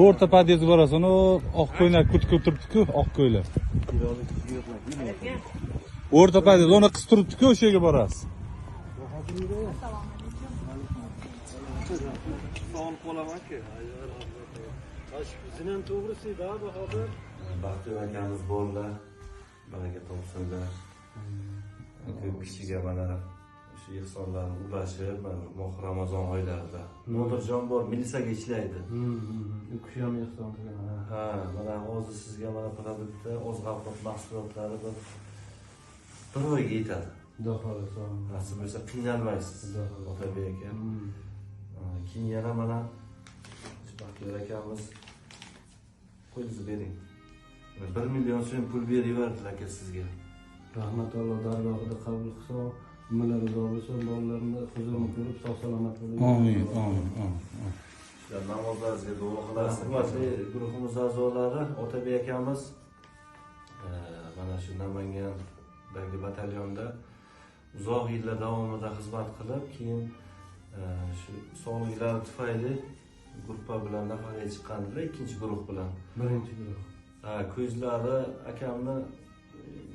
O'rta podyezdga borasan, o oq ko'ylak kutib turibdi-ku, oq ko'ylak. O'rta podyezd, uni qisib turibdi-ku, o'sha yerga borasiz. Sog'liq bo'laman-ku. Bizning to'g'risida hozir Baxtiyor akamiz borlar, baraka topsinlar. Ko'p kishiga mana shu ehsonlarni ulashib, mana Ramazon oylarida. Nodirjon bor, militsiyaga ishlaydi. u kishi ham ehson qilgan. Ha, mana hozir sizga mana produktda oziq-ovqat mahsulotlari bir oyga yetadi. Xudo xolasa. Nasib bo'lsa qiynalmaysiz. Otabek aka. Keyin yana mana Baxtiyor akamiz qo'yingizni bering. 1 million so'm pul beriverdilar aka sizga. Rahmat Alloh dargohida qabul qilsin. Umrlar uzoq bo'lsin, bolalarni huzurini ko'rib sog' salomat bo'lsin. Amin, amin, amin. Sizlar namozlaringizga duo qilasiz. Hurmatli guruhimiz a'zolari, Otabek akamiz mana shu Namangandagi batalyonda uzoq yillar davomida xizmat qilib, keyin shu sog'liklari tufayli gruppa bilan nafaqaga chiqqandilar, ikkinchi guruh bilan. Birinchi guruh. Ko'zlari akamni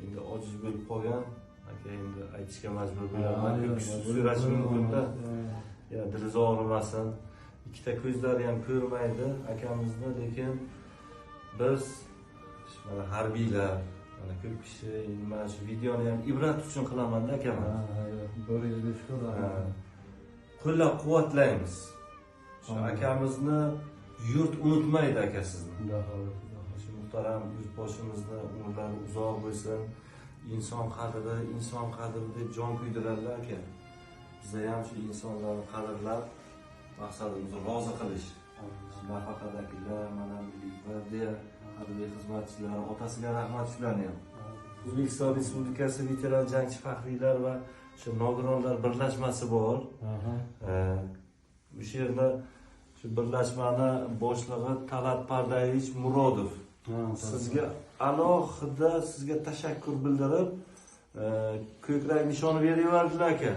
endi ojiz bo'lib qolgan. Aka endi aytishga majbur bo'laman. So'rash mumkin-da. Ya dili og'rimasin. Ikkita ko'zlari ham ko'rmaydi akamizni, lekin biz mana harbiylar, mana ko'p kishi mana shu videoni ham ibrat uchun qilaman-da akaman. Bo'ringizga shukr. Qo'llab-quvvatlaymiz. Shu akamizni yurt unutmaydi aka sizni. Xudo xolasa. Shu muhtaram yurtboshimizni umrlari uzoq bo'lsin. Inson qadri deb jon kuydiradilar aka. Bizda ham shu insonlarni qadrlab maqsadimizni rozi qilish. Nafaqadagilar, mana Milliy gvardiya harbiy xizmatchilari, otasiga rahmat shularni ham. O'zbekiston Respublikasi veteran jangchi faxriylar va shu nogironlar birlashmasi bor. O'sha yerda shu birlashmani boshlig'i Talat Pardayevich Murodov. Sizga alohida tashakkur bildirib, ko'krak nishoni beraverdilar aka.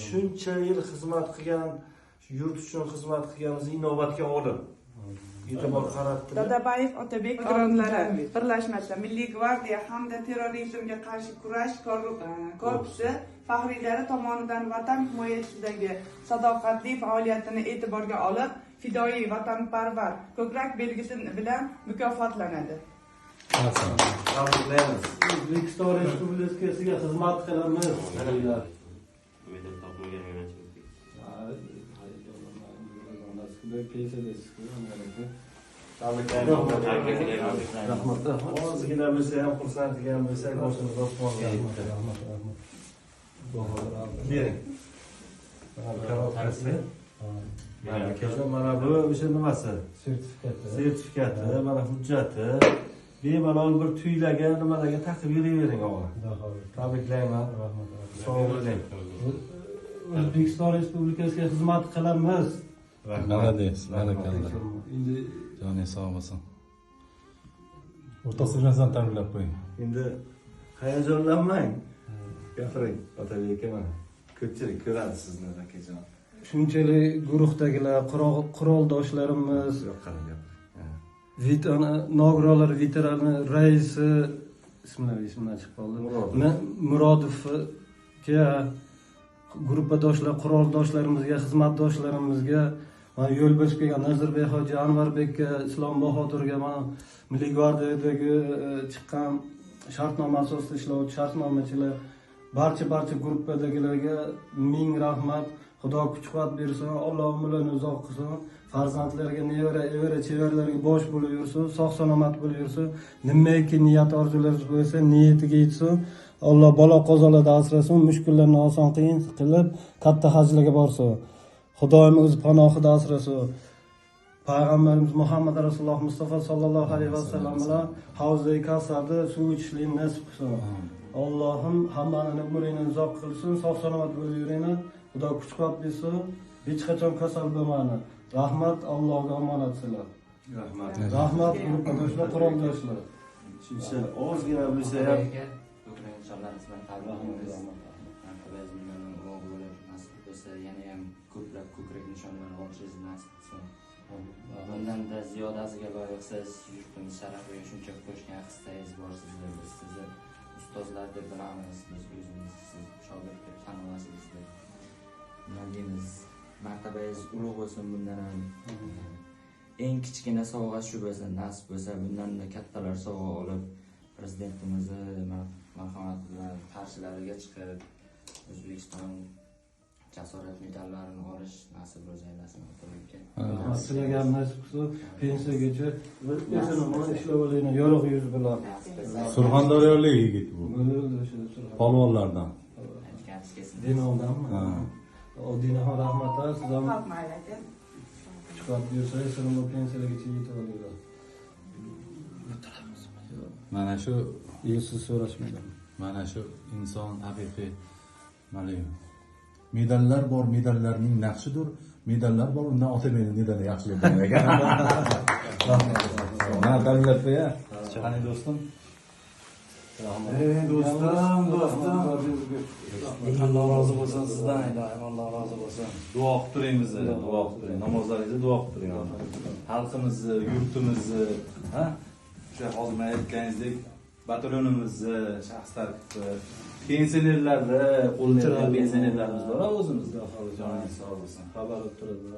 Shuncha yil xizmat qilgan, yurt uchun xizmat qilganimizni inobatga olib e'tibor qaratdilar. Dadabayev Otabek olimlari birlashmasi Milliy gvardiya hamda terrorizmga qarshi kurash korpusi faxriylari tomonidan vatan himoyasidagi sadoqatli faoliyatini e'tiborga olib, fidoyi vatanparvar ko'krak belgisi bilan mukofotlanadi. Tabriklaymiz. O'zbekiston Respublikasiga xizmat qilamiz. Ozgina bo'lsa ham xursand degan bo'lsak, boshimiz osmonga. Bering. Mana bu o'sha nimasi? Sertifikati, mana hujjati. Bemalol bir tuylaga nimalarga taqib yuravering og'a. Tabriklayman. Sog' bo'ling. O'zbekiston Respublikasiga xizmat qilamiz. Malades, barakalloh. Endi Joningiz sog' bo'lsin. O'rtasi bilan ta'minlab qo'ying. Endi hayajonlanmang. Gapiring, Otabek aka mana. Ko'pchilik ko'radi sizni akajon. shunchalik guruhdagilar, quroldoshlarimiz, nogironlar veterani raisi ismlari chiqib qoldi. Murodovga, gruppadoshlar, quroldoshlarimizga, xizmatdoshlarimizga, mana yo'l bosib kelgan Nazirbek hoji Anvarbekka, Islom Bahodirga, mana Milliy gvardiyadagi chiqqan shartnoma asosida ishlovchi shartnomachilar, barcha gruppadagilarga ming rahmat. Xudo kuch-quvvat bersin, Alloh umrlarini uzoq qilsin, farzandlarga, nevara, chevarlarga bosh bo'lib yursin, sog' salomat bo'lib yursin, nimaiki niyat orzularingiz bo'lsa, niyatiga yetsin. Alloh balo qazolardan asrasin, mushkullarni oson qilib, katta hajlarga borsin. Xudoyim o'z panohida asrasin. Payg'ambarimiz Muhammad Rasululloh Mustafa sallallohu alayhi vasallam bilan Havza-i Kavsarda suv ichishlikni nasib qilsin. Allohim hammaning umrini uzoq qilsin, sog' salomat bo'lib yuringlar. Xudo kuch-quvvat bersin, hech qachon kasal bo'lmaydi. Rahmat, Allohga omonat sizlar. Rahmat, gruppadoshlar, quroldoshlar. Shuncha ozgina bo'lsa ham yana ham ko'plab ko'krak nishonlarini olishingizni nasib qilsin. bundan-da ziyodasiga loyiqsiz, yurtimiz sharafiga shuncha qo'shgan hissangiz bor sizlar. Biz sizni ustozlar deb bilamiz, biz o'zimiz siz shogird deb tan olasiz deb. Nima deymiz? Martabangiz ulug' bo'lsin bundan ham. Eng kichkina sovg'a shu bo'lsa, nasib bo'lsa, bundan-da kattalar sovg'a olib, prezidentimizni marhamati bilan qarshilariga chiqib, O'zbekiston jasorat medallarini olish nasib ro'za aylasin. Sizlarga nasib qilsa, pensiyagacha mana ishlab olaylik, yorug' yuz bilan. Surxondaryolik yigit bu. Polvonlardan. Denovdanmi? Oddiynaxon rahmat, siz ham Xalq mayli. chiqib yursangiz, siz ham pensiyalargacha yetib olinglar. Mana shu Siz so'rashmaydi. Mana shu inson haqiqiy malay. Medallar bor, medallarning naqshidir. Medallar bor, undan otameni medali yaxshilik bo'lmagan. Mana tabriklar ya. Qani do'stim? Do'stim. Alloh rozi bo'lsin sizdan, ilohim Alloh rozi bo'lsin. Duo qilib turamiz, duo qilib turing. Namozlaringizni duo qilib turing. Xalqimizni, yurtimizni, ha? O'sha hozir men aytganingizdek, batalonimizni shaxslar pensionerlarni, qo'llaydigan pensionerlarimiz bor o'zimizda. Joningiz sog' bo'lsin. Xabar o'ttiradi.